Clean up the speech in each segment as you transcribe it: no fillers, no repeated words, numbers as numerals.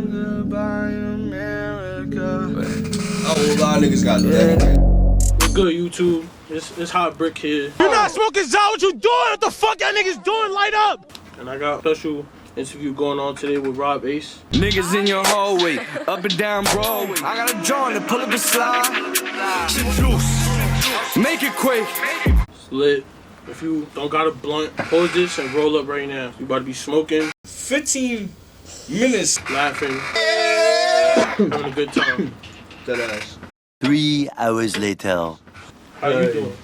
Goodbye, America. Oh, a lot of niggas got that. What's good, YouTube? It's Hot Brick here. You're not smoking Zao, what you doing? What the fuck y'all niggas doing? Light up! And I got a special interview going on today with Rob Ace. Niggas in your hallway, up and down Broadway. I got a joint to pull up a slide. Juice, make it quick. It's lit. If you don't got a blunt, pause this and roll up right now. You about to be smoking, 15 minutes. laughing, having a good time. That ass. 3 hours later. How you doing?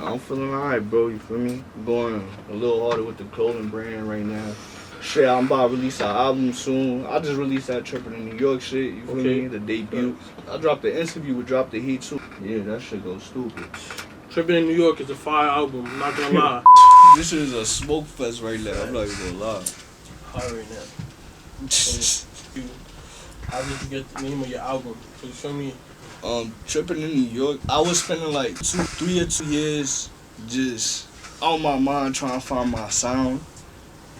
I'm feeling alright, bro. You feel me? I'm going a little harder with the clothing brand right now. Shit, I'm about to release an album soon. I just released that Trippin in New York shit. You feel me? The debut. I dropped the interview with Drop the Heat too. Yeah, that shit goes stupid. Trippin in New York is a fire album. I'm not gonna lie. This shit is a smoke fest right now. I'm not even gonna lie. Hot right now. How did you get the name of your album? So you show me. Trippin in New York. I was spending like 2 years just on my mind trying to find my sound.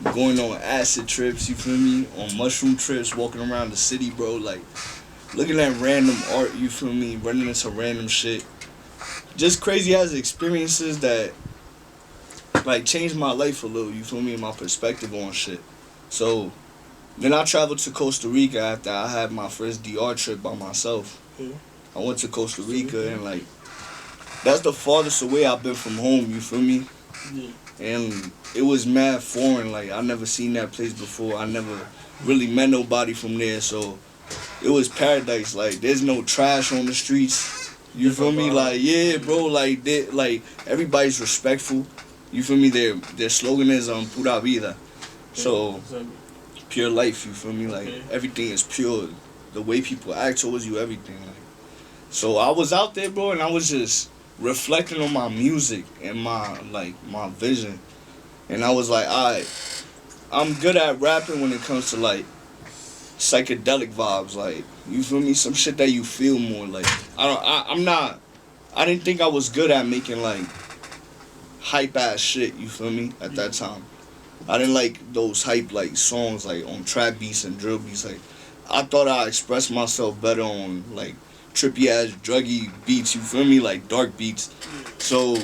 Going on acid trips, you feel me? On mushroom trips, walking around the city, bro. Like, looking at random art, you feel me? Running into random shit. Just crazy ass experiences that, like, changed my life a little, you feel me? My perspective on shit. So, then I traveled to Costa Rica after I had my first DR trip by myself. Yeah. I went to Costa Rica and, like, that's the farthest away I've been from home, you feel me? Yeah. And it was mad foreign, like, I never seen that place before. I never really met nobody from there, so it was paradise. Like, there's no trash on the streets, you feel me? Like, yeah, bro, like, everybody's respectful, you feel me? Their slogan is pura vida, so pure life, you feel me? Like, everything is pure, the way people act towards you, everything, like. So I was out there, bro, and I was just reflecting on my music and my vision. And I was like, alright, I'm good at rapping when it comes to, like, psychedelic vibes, like, you feel me? Some shit that you feel more, like, I didn't think I was good at making, like, hype ass shit, you feel me, at that time. I didn't like those hype, like, songs, like, on trap beats and drill beats, like, I thought I expressed myself better on, like, trippy ass druggy beats, you feel me, like dark beats. So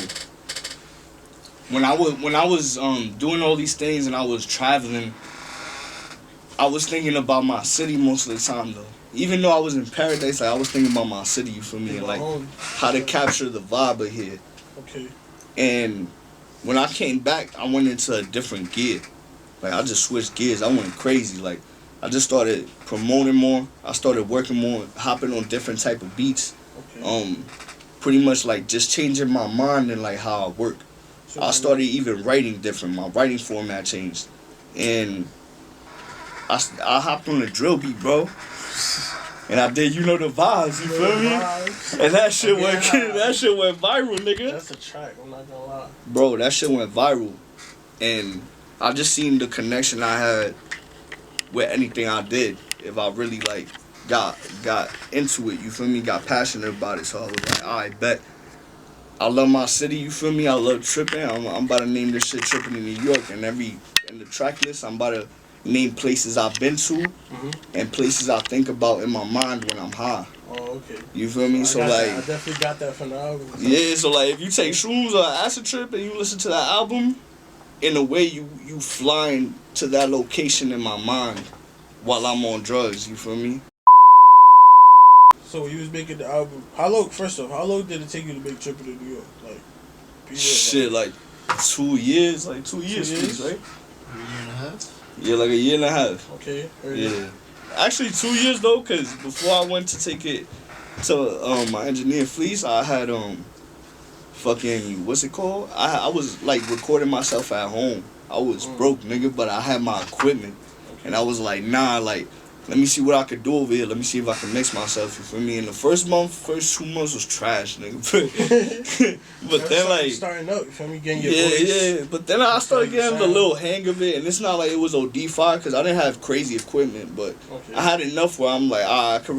when I was doing all these things and I was traveling, I was thinking about my city most of the time though. Even though I was in paradise, like I was thinking about my city, you feel me, and like how to capture the vibe of here. Okay. And when I came back, I went into a different gear. Like I just switched gears. I went crazy. Like I just started promoting more. I started working more, hopping on different type of beats. Okay. Pretty much like just changing my mind and like how I work. So I started even writing different. My writing format changed, and I hopped on the drill beat, bro. And I did, you know the vibes, you feel me? And that shit went viral, nigga. That's a track. I'm not gonna lie. Bro, that shit went viral, and I just seen the connection I had with anything I did, if I really like got into it, you feel me, got passionate about it. So I was like, alright, bet. I love my city, you feel me, I love Trippin. I'm about to name this shit Trippin in New York, and in the track list I'm about to name places I've been to and places I think about in my mind when I'm high. Oh, okay. You feel me? So like I definitely got that from the album. Yeah, so like if you take shrooms or acid trip and you listen to that album, in a way you flying to that location in my mind while I'm on drugs, you feel me? So when you was making the album, how long did it take you to make Trippin in New York? Like, shit, like 2 years, like 2 years, please, right? A year and a half? Yeah, like a year and a half. Okay. Yeah. Actually 2 years though, cause before I went to take it to my engineer Fleece, I had fucking, what's it called? I was like recording myself at home. I was broke, nigga, but I had my equipment. And I was like, nah, like, let me see what I could do over here. Let me see if I can mix myself, you feel me? And the first 2 months was trash, nigga. But then, like, starting up, you feel me? Getting your voice. Yeah. But then I started getting the little hang of it. And it's not like it was OD5, because I didn't have crazy equipment. But I had enough where I'm like, I could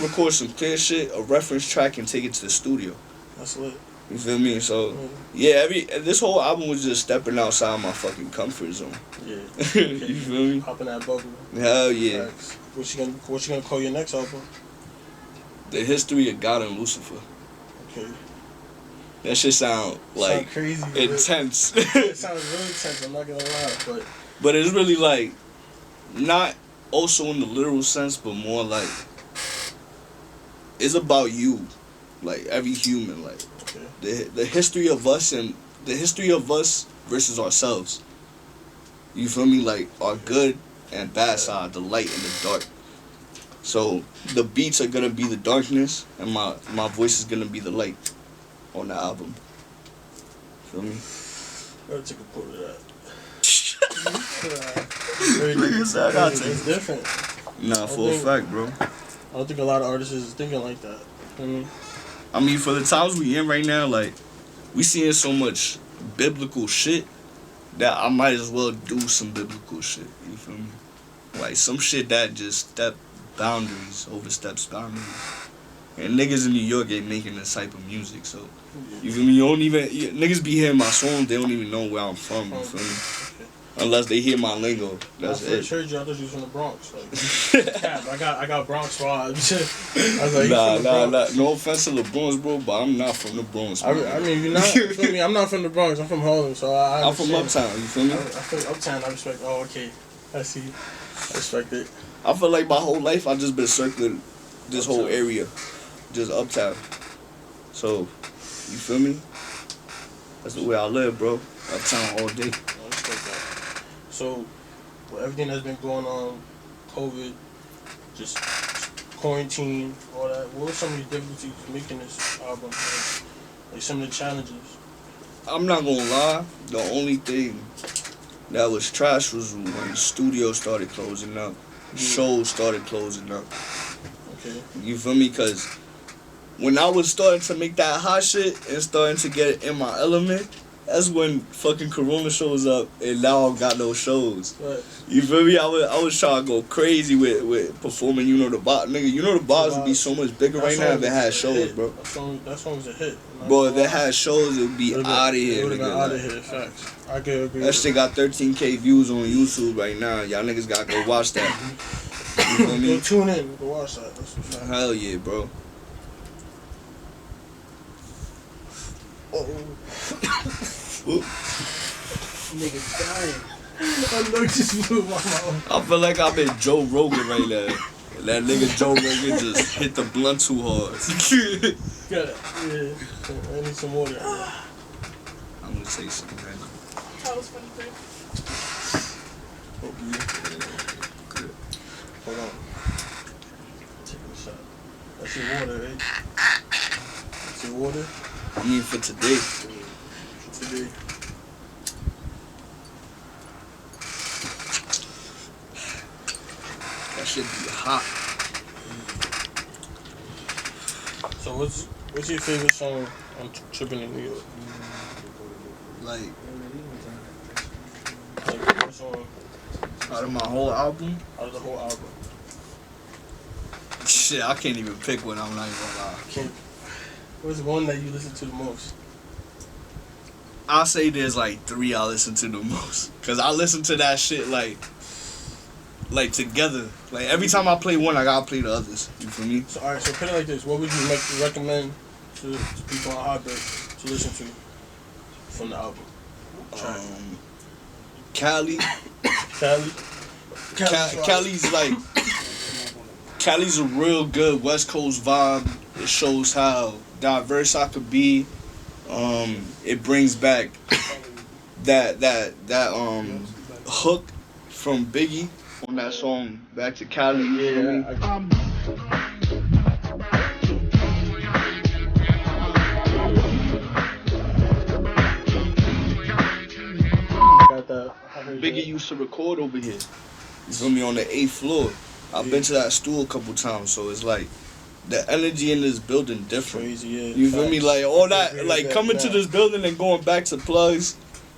record some clear shit, a reference track, and take it to the studio. That's lit. You feel me? So yeah, this whole album was just stepping outside my fucking comfort zone. Yeah. You feel me? Popping that bubble. Hell yeah. Facts. What you gonna call your next album? The History of God Lucifer. Okay. That shit sound like crazy. intense. It sounds really intense. I'm not gonna lie, but it's really like not also in the literal sense, but more like it's about you, like every human, like the history of us and the history of us versus ourselves. You feel me? Like our good and bad side, the light and the dark. So the beats are gonna be the darkness, and my voice is gonna be the light on the album. Feel me? Gotta take a quote of that. It's different. Nah, for a fact, bro. I don't think a lot of artists is thinking like that. You know what I mean? I mean, for the times we in right now, like, we seeing so much biblical shit that I might as well do some biblical shit. You feel me? Like, some shit that just oversteps boundaries. And niggas in New York ain't making this type of music, so you feel me? Niggas be hearing my song, they don't even know where I'm from. You feel me? Unless they hear my lingo, that's it. I heard you, I thought you was from the Bronx. Like, I got Bronx vibes. I was like, nah. No offense to the Bronx, bro, but I'm not from the Bronx. I mean, you're not. You feel me? I'm not from the Bronx. I'm from Harlem, so I'm from Uptown. You feel me? I feel Uptown. I respect. Oh, okay. I see. I respect it. I feel like my whole life I just been circling this whole area, just Uptown. So, you feel me? That's the way I live, bro. Uptown all day. I respect that. So, with everything that's been going on, COVID, just quarantine, all that, what were some of the difficulties making this album? Like some of the challenges? I'm not gonna lie, the only thing that was trash was when the studio started closing up, shows started closing up. Okay. You feel me? Because when I was starting to make that hot shit and starting to get in my element, that's when fucking Corona shows up, and now I got no shows. Right. You feel me? I was trying to go crazy with performing. You know the bars, nigga. You know the bars would be so much bigger right now if it had shows, bro. That song was a hit. Bro, if it had shows, it would be out of here. It would have been out of here. Facts. I can agree. That shit got 13K views on YouTube right now. Y'all niggas gotta go watch that. You feel me? Go tune in. Go watch that. That's what's up. Hell yeah, bro. Nigga dying. I know just blew my mouth. I feel like I'm in Joe Rogan right now. That nigga Joe Rogan just hit the blunt too hard. Got it. Yeah. I need some water. I'm gonna say something right now. That was funny, too. Good. Hold on. Take a shot. That's your water, right? That's your water? I mean, for today. For today. That shit be hot. So what's your favorite song on Trippin in New York? Like, Like what song out of my whole album? out of the whole album? Shit, I can't even pick one, I'm not even gonna lie. What's one that you listen to the most? I'll say there's like 3 I listen to the most. Cause I listen to that shit like together. Like every time I play one, I gotta play the others. You feel me? So alright, so put it like this. What would you recommend to people on Hotbird to listen to from the album? Cali. Cali's like Cali's a real good West Coast vibe. It shows how diverse I could be. It brings back that hook from Biggie on that song Back to Cali. Yeah. Biggie used to record over here. You feel me? On the 8th floor. I've been to that stool a couple times, so it's like the energy in this building different. Crazy, yeah. You feel me? Like all that, like coming to this building and going back to Plugs.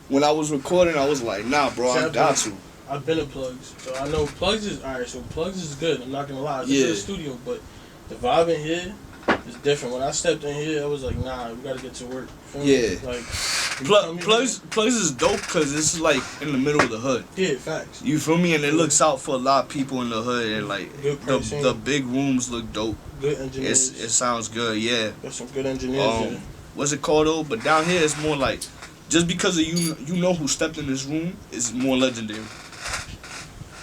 When I was recording, I was like, nah, bro, I got to. I've been at Plugs, so I know Plugs is alright. So Plugs is good. I'm not gonna lie, it's a good studio, but the vibe in here it's different. When I stepped in here, I was like, nah, we gotta get to work. Feel me? Yeah. Like, Plus is dope because it's like in the middle of the hood. yeah, facts. You feel me? And it looks out for a lot of people in the hood, and like the big rooms look dope. Good engineers. It sounds good, yeah. Got some good engineers here. What's it called though? But down here it's more like, just because of you know who stepped in this room is more legendary.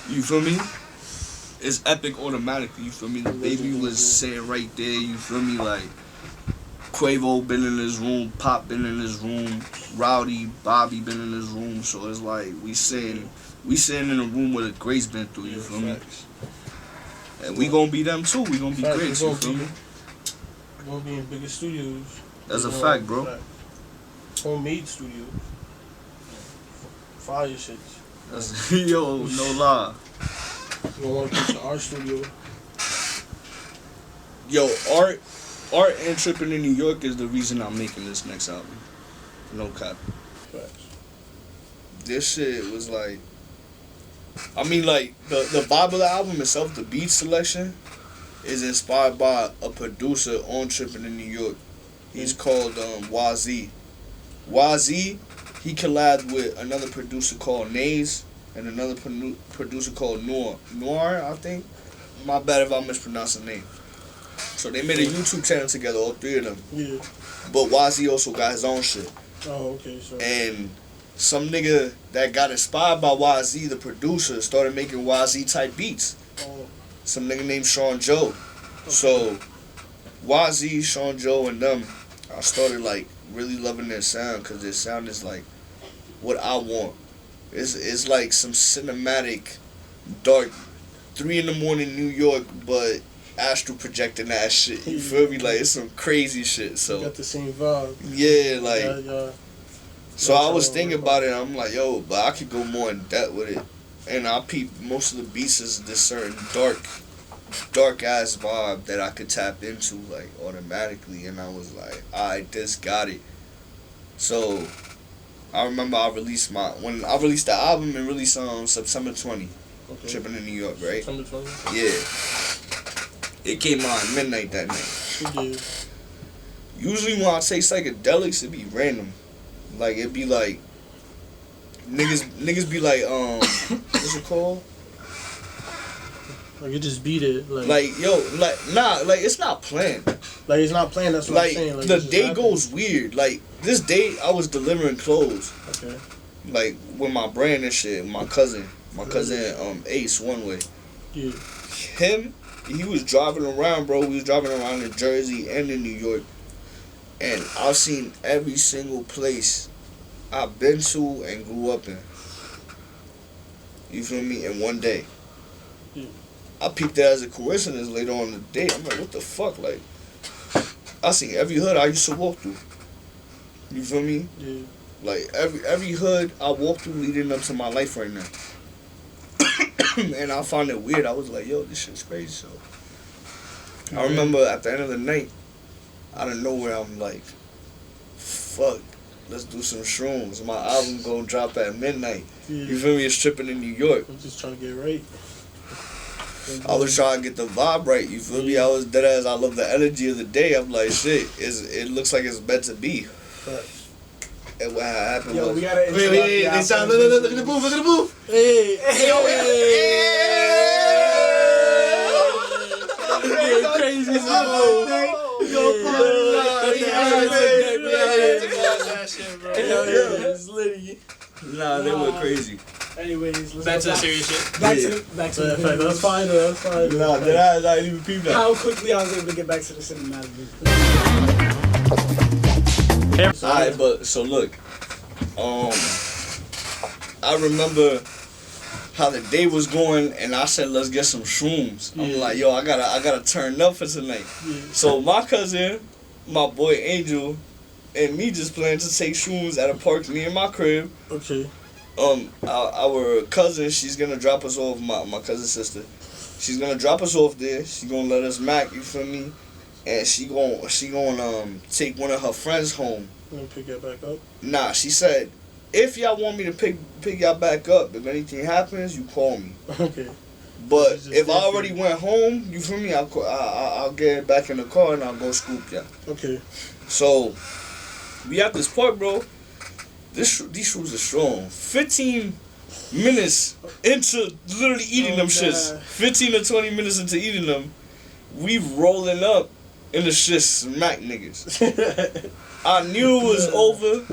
You feel me? It's epic automatically. You feel me? The baby was sitting right there. You feel me? Like Quavo been in this room, Pop been in this room, Rowdy, Bobby been in this room. So it's like we sitting in a room where the greats been through. You feel me? And we gonna be them too. We gonna be greats. You feel me? We gonna be in bigger studios. That's a fact, bro. Homemade studios. Fire shit. That's, yo, no lie. You don't want to get to our studio. Yo, art and Trippin in New York is the reason I'm making this next album. No cap. Facts. This shit was like, I mean, like the vibe of the album itself, the beat selection, is inspired by a producer on Trippin in New York. He's called YZ. YZ, he collabed with another producer called Nayz and another producer called Noir, I think. My bad if I mispronounce the name. So they made a YouTube channel together, all three of them. Yeah. But YZ also got his own shit. Oh, okay. So. And some nigga that got inspired by YZ, the producer, started making YZ type beats. Oh. Some nigga named Sean Joe. Okay. So YZ, Sean Joe, and them, I started like really loving their sound because their sound is like what I want. It's like some cinematic, dark, 3 in the morning New York, but astral projecting that shit. You feel me? Like it's some crazy shit. So you got the same vibe. Yeah, like. Yeah. So I was thinking about it. I'm like, yo, but I could go more in depth with it. And I peeped most of the beats is this certain dark ass vibe that I could tap into like automatically. And I was like, alright, this got it. So I remember when I released the album and released on September 20. Okay. Trippin in New York, right? September 20? Yeah. It came out at midnight that night. Yeah. Usually when I take psychedelics, it be random. Like it be like niggas be like what's it called? Like you just beat it. Like yo, like nah, like it's not planned. Like it's not planned. That's what I'm saying. Like the day goes weird. Like this day, I was delivering clothes. Okay. Like with my brand and shit. My cousin Ace one way. Yeah. He was driving around, bro. We was driving around in Jersey and in New York, and I've seen every single place I've been to and grew up in. You feel me? In one day. Yeah. I peeped that as a coincidence later on in the day. I'm like, what the fuck? Like, I seen every hood I used to walk through. You feel me? Yeah. Like, every hood I walk through leading up to my life right now. And I found it weird. I was like, yo, this shit's crazy. So, I remember at the end of the night, out of nowhere, I'm like, fuck, let's do some shrooms. My album gonna drop at midnight. Yeah. You feel me? It's Trippin in New York. I'm just trying to get right. I was trying to get the vibe right, you feel me? I was dead ass. I love the energy of the day. I'm like, shit, it looks like it's meant to be. Right. And what happened Yo, was... we gotta Wait, look at the booth, look at the booth. Hey, crazy as Nah, they were crazy. Anyways, let's Back to go the serious shit. Back to the that's fine. That's fine. Nah, I didn't even peep that. How quickly I was able to get back to the cinematic. Alright, but so look, I remember how the day was going, and I said, let's get some shrooms. I'm like, yo, I gotta turn up for tonight. Yeah. So my cousin, my boy Angel, and me just planned to take shrooms at a park near my crib. Okay. Our cousin, she's gonna drop us off. My cousin's sister, she's gonna drop us off there. She's gonna let us mac. You feel me? And she gonna take one of her friends home. You gonna pick that back up? Nah, she said, if y'all want me to pick y'all back up, if anything happens, you call me. Okay. But just if I there for already you. went home, you feel me? I'll get back in the car and I'll go scoop ya. Okay. So we at this park, bro. These shoes are strong. 15 minutes into literally eating them shits. God. 15 to 20 minutes into eating them, we rolling up in the shit smack niggas. I knew it was over,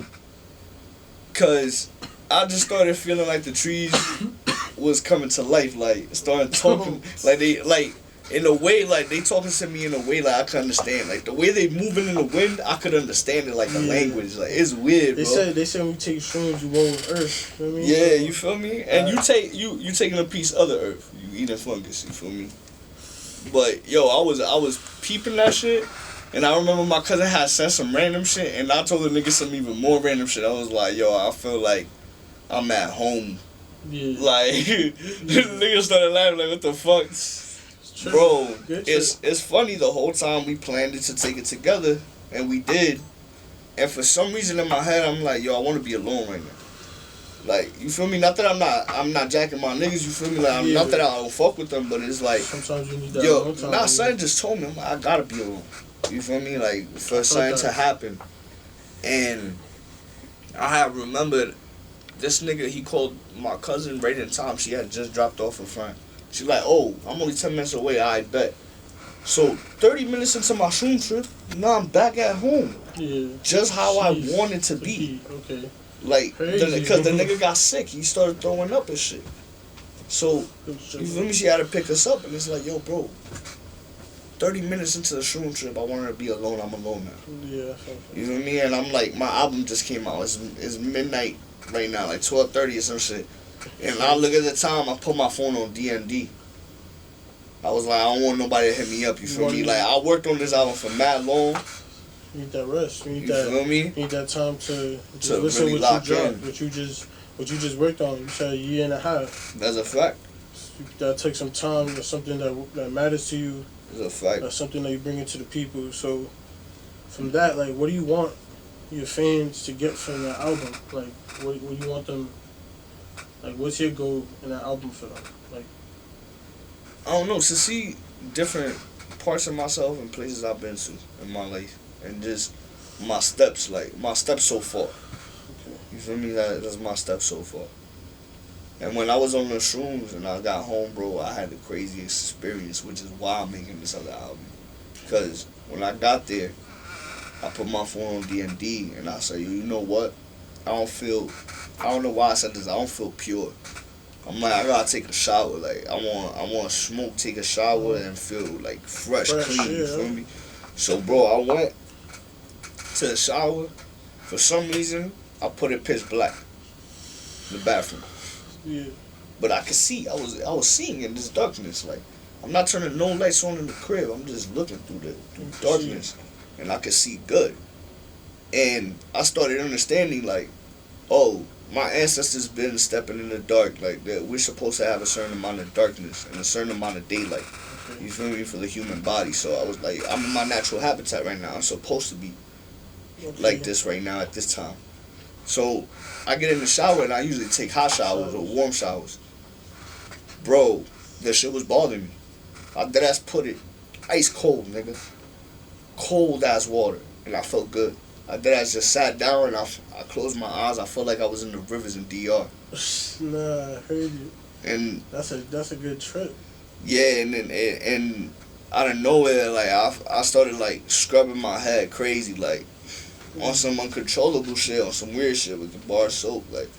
cause I just started feeling like the trees was coming to life, like started talking, like they like in a way, like they talking to me in a way like I could understand, like the way they moving in the wind, I could understand it like the language, like it's weird, bro. They say when you take shrooms, you roll with earth. You know what I mean? Yeah, you feel me? And you taking a piece of the earth, you eating fungus, you feel me? But yo, I was peeping that shit. And I remember my cousin had sent some random shit, and I told the nigga some even more random shit. I was like, yo, I feel like I'm at home. Yeah. Like, niggas started laughing, like, what the fuck? Bro, it's funny, the whole time we planned it to take it together, and we did. And for some reason in my head, I'm like, yo, I want to be alone right now. Like, you feel me? Not that I'm not jacking my niggas, you feel me? Like, not that I don't fuck with them, but it's like, sometimes you need that yo, alone time. nah, son just told me, I'm like, I gotta be alone. You feel me? Like, for something to happen. And I have remembered this nigga, he called my cousin right in time. She had just dropped off her friend. She like, oh, I'm only 10 minutes away, I bet. So 30 minutes into my shroom trip, now I'm back at home. Yeah. Just how I wanted to be. Okay. Like, Crazy. because the nigga got sick. He started throwing up and shit. So, you feel me? She had to pick us up, and it's like, yo, bro, 30 minutes into the shroom trip, I wanted to be alone. I'm alone now. Yeah. You feel me? And I'm like, my album just came out. It's midnight right now, like 12:30 or some shit. And I look at the time, I put my phone on DND. I was like, I don't want nobody to hit me up, you feel me? Like, I worked on this album for mad long. You need that rest. You need You that. feel me? You need that time to listen really what lock you dropped, in. what you just worked on. You said a year and a half. That's a fact. That took some time. That's something that matters to you. That's a fact. That's something that you bring into the people. So from that, like, what do you want your fans to get from that album? Like, what do you want them? Like, what's your goal in that album for them? Like, I don't know, to see different parts of myself and places I've been to in my life, and just my steps, like my steps so far. You feel me? That's my steps so far. And when I was on the shrooms and I got home, bro, I had the craziest experience, which is why I'm making this other album. Because when I got there, I put my phone on D&D and I said, you know what? I don't know why I said this, I don't feel pure. I'm like, I gotta take a shower. Like, I want to smoke, take a shower, and feel like fresh, clean. You feel me? So, bro, I went to the shower. For some reason, I put it pitch black in the bathroom. yeah. But I could see. I was seeing in this darkness. Like, I'm not turning no lights on in the crib. I'm just looking through darkness, and I could see good. And I started understanding, like, oh, my ancestors been stepping in the dark, like that we're supposed to have a certain amount of darkness and a certain amount of daylight. You feel me? For the human body. So I was like, I'm in my natural habitat right now. I'm supposed to be like this right now at this time. So I get in the shower and I usually take hot showers or warm showers. Bro, that shit was bothering me. I deadass put it ice cold, nigga. Cold ass water. And I felt good. I deadass just sat down and I closed my eyes. I felt like I was in the rivers in DR. Nah, I heard you. And that's a good trip. Yeah, and out of nowhere, like I started like scrubbing my head crazy, like on some uncontrollable shit, on some weird shit with the bar soap, like.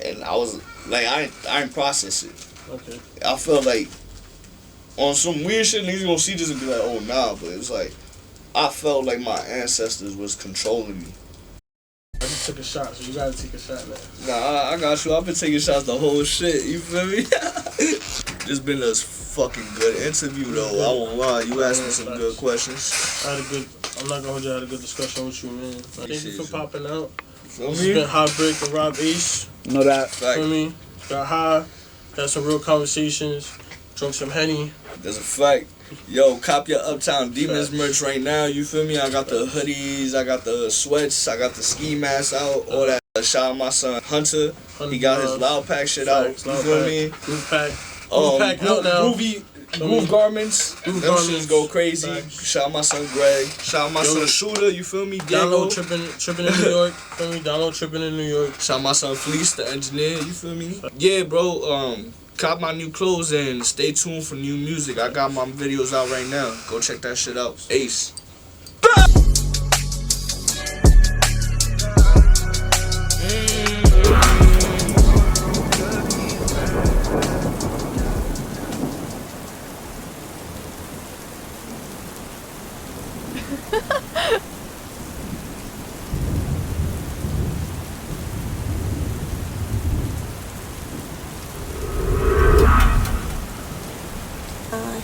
And I was like, I didn't process it. Okay. I felt like on some weird shit, niggas gonna see this and be like, oh nah, but it's like I felt like my ancestors was controlling me. I just took a shot, so you gotta take a shot now. Nah, I got you. I've been taking shots the whole shit. You feel me? This been a fucking good interview though. I won't lie. You asked me some good questions. I'm not gonna hold you. I had a good discussion with you, man. Thank you for popping out. Feel This me? has been High Break and Rob Ace. Know that. Feel me? Got high, had some real conversations, drunk some Henny. That's a fact. Yo, cop your Uptown Demons merch right now. You feel me? I got the hoodies, I got the sweats, I got the ski mask out, all that. Shout out my son Hunter. He got his Loud Pack shit out. You feel me? Group pack. Pack out now. Groove Garments. Groove Them Garments. shits go crazy. Facts. Shout out my son Greg. Shout out my son Shuta, you feel me? Diego. Download Trippin in New York. Feel me? Download Trippin in New York. Shout out my son Fleece, the engineer, you feel me? Yeah, bro, cop my new clothes and stay tuned for new music. I got my videos out right now. Go check that shit out. Ace.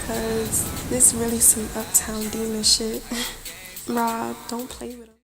Cause this really some uptown demon shit. Rob, don't play with him.